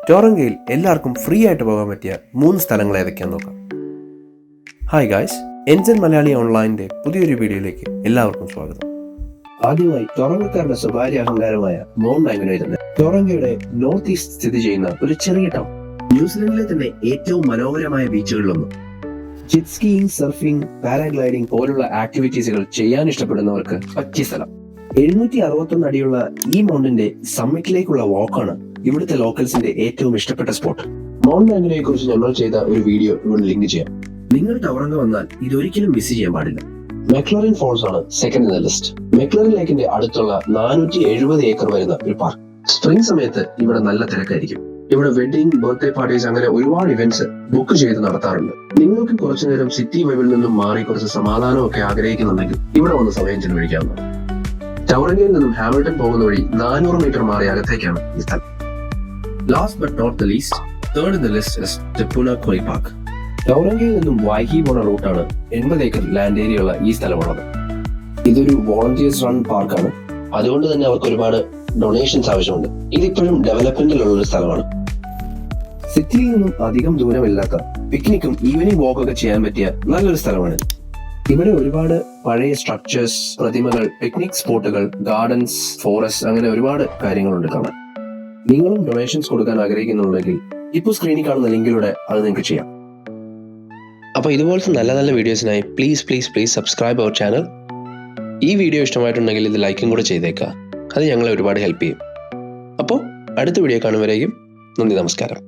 ടോറങ്കയിൽ എല്ലാവർക്കും ഫ്രീ ആയിട്ട് പോകാൻ പറ്റിയ 3 സ്ഥലങ്ങൾ ഏതൊക്കെയാണെന്ന് നോക്കാം. ഹായ് ഗായ്സ്, എൻസൻ മലയാളി ഓൺലൈനിന്റെ പുതിയൊരു വീഡിയോയിലേക്ക് എല്ലാവർക്കും സ്വാഗതം. ആദ്യമായി ടൊറങ്കക്കാരുടെ സ്വകാര്യ അഹങ്കാരമായ മൗണ്ട് മാംഗനോയ്, ടൊറങ്കയുടെ നോർത്ത് ഈസ്റ്റ് സ്ഥിതി ചെയ്യുന്ന ഒരു ചെറിയ ടൗൺ. ന്യൂസിലൻഡിലെ തന്നെ ഏറ്റവും മനോഹരമായ ബീച്ചുകളിലൊന്ന്. ജെറ്റ് സ്കീയിങ്, സർഫിംഗ്, പാരാഗ്ലൈഡിംഗ് പോലുള്ള ആക്ടിവിറ്റീസുകൾ ചെയ്യാൻ ഇഷ്ടപ്പെടുന്നവർക്ക് പറ്റിയ സ്ഥലം. 761 അടിയുള്ള ഈ മൗണ്ടിന്റെ സമ്മിറ്റിലേക്കുള്ള വാക്കാണ് ഇവിടുത്തെ ലോക്കൽസിന്റെ ഏറ്റവും ഇഷ്ടപ്പെട്ട സ്പോട്ട്. മൗണ്ട് മാംഗനോയെ കുറിച്ച് ഞങ്ങൾ ചെയ്ത ഒരു വീഡിയോ ഇവിടെ ലിങ്ക് ചെയ്യാം. നിങ്ങൾ ടൊറങ്കോ വന്നാൽ ഇതൊരിക്കലും മിസ് ചെയ്യാൻ പാടില്ല. മെക്ലറിൻ ഫോൾസ് ആണ് സെക്കൻഡ് ഇൻ ദ ലിസ്റ്റ്. മെക്ലറിൻ ലേക്കിന്റെ അടുത്തുള്ള 470 ഏക്കർ വരുന്ന ഒരു പാർക്ക്. സ്പ്രിംഗ് സമയത്ത് ഇവിടെ നല്ല തിരക്കായിരിക്കും. ഇവിടെ വെഡിങ്, ബർത്ത്ഡേ പാർട്ടീസ് അങ്ങനെ ഒരുപാട് ഇവന്റ്സ് ബുക്ക് ചെയ്ത് നടത്താറുണ്ട്. നിങ്ങൾക്ക് കുറച്ചു നേരം സിറ്റി വൈബിൽ നിന്നും മാറി കുറച്ച് സമാധാനമൊക്കെ ആഗ്രഹിക്കുന്നുണ്ടെങ്കിൽ ഇവിടെ വന്ന് സമയം ചെലവഴിക്കാവുന്നതാണ്. ടൊറങ്കോയിൽ നിന്നും ഹാമിൽട്ടൺ പോകുന്ന വഴി 400 മീറ്റർ മാറി അകത്തേക്കാണ് ഈ സ്ഥലം. Last but not the least, third in the list is the Punakaiki park. ടൊറങ്കോയിൽ നിന്നും വൈഹി പോണ റൂട്ടാണ് 80 ഏക്കർ ലാൻഡ് ഏരിയയുള്ള ഈ സ്ഥലമുള്ളത്. ഇതൊരു വോളണ്ടിയേഴ്സ് റൺ പാർക്കാണ്. അതുകൊണ്ട് തന്നെ അവർക്ക് ഒരുപാട് ഡൊണേഷൻസ് ആവശ്യമുണ്ട്. ഇതിപ്പോഴും ഡെവലപ്മെന്റിലുള്ള ഒരു സ്ഥലമാണ്. സിറ്റിയിൽ നിന്നും അധികം ദൂരമില്ലാത്ത പിക്നിക്കും ഈവനിങ് വാക്കൊക്കെ ചെയ്യാൻ പറ്റിയ നല്ലൊരു സ്ഥലമാണ്. ഇവിടെ ഒരുപാട് പഴയ സ്ട്രക്ചേഴ്സ്, പ്രതിമകൾ, പിക്നിക് സ്പോട്ടുകൾ, ഗാർഡൻസ്, ഫോറസ്റ്റ് അങ്ങനെ ഒരുപാട് കാര്യങ്ങളുണ്ട് കാണാൻ. നിങ്ങളും ഡൊണേഷൻസ് കൊടുക്കാൻ ആഗ്രഹിക്കുന്നുണ്ടെങ്കിൽ ഇപ്പോൾ സ്ക്രീനിൽ കാണുന്ന ലിങ്കിലൂടെ അത് നിങ്ങൾക്ക് ചെയ്യാം. അപ്പോൾ ഇതുപോലത്തെ നല്ല നല്ല വീഡിയോസിനായി പ്ലീസ് സബ്സ്ക്രൈബ് അവർ ചാനൽ. ഈ വീഡിയോ ഇഷ്ടമായിട്ടുണ്ടെങ്കിൽ ഇത് ലൈക്കും കൂടെ ചെയ്തേക്കുക. അത് ഞങ്ങളെ ഒരുപാട് ഹെൽപ്പ് ചെയ്യും. അപ്പോൾ അടുത്ത വീഡിയോ കാണുമ്പോഴേക്കും നന്ദി, നമസ്കാരം.